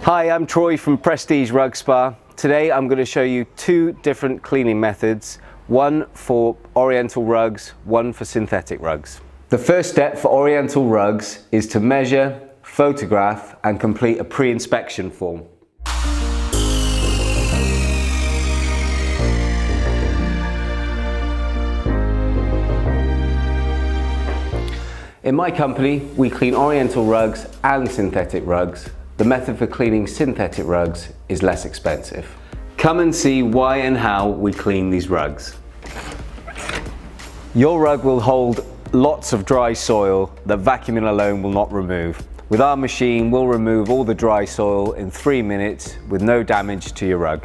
Hi, I'm Troy from Prestige Rug Spa. Today I'm going to show you two different cleaning methods, one for Oriental rugs, one for synthetic rugs. The first step for Oriental rugs is to measure, photograph and complete a pre-inspection form. In my company, we clean Oriental rugs and synthetic rugs. The method for cleaning synthetic rugs is less expensive. Come and see why and how we clean these rugs. Your rug will hold lots of dry soil that vacuuming alone will not remove. With our machine, we'll remove all the dry soil in 3 minutes with no damage to your rug.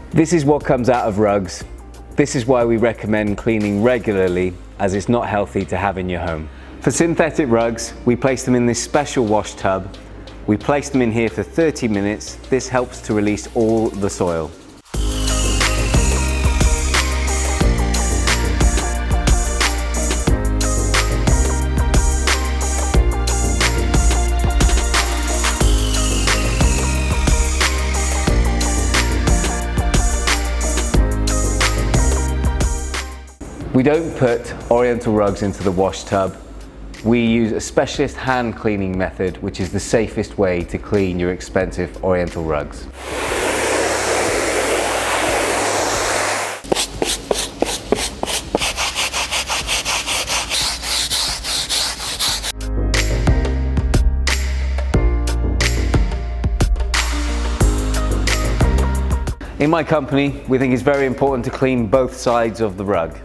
This is what comes out of rugs. This is why we recommend cleaning regularly, as it's not healthy to have in your home. For synthetic rugs, we place them in this special wash tub. We place them in here for 30 minutes. This helps to release all the soil. We don't put Oriental rugs into the wash tub. We use a specialist hand cleaning method, which is the safest way to clean your expensive Oriental rugs. In my company, we think it's very important to clean both sides of the rug.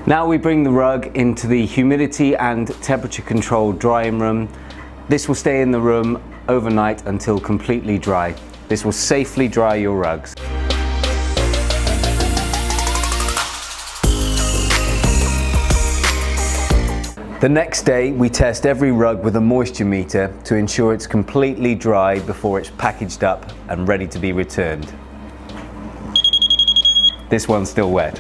Now we bring the rug into the humidity and temperature controlled drying room. This will stay in the room overnight until completely dry. This will safely dry your rugs. The next day we test every rug with a moisture meter to ensure it's completely dry before it's packaged up and ready to be returned. This one's still wet.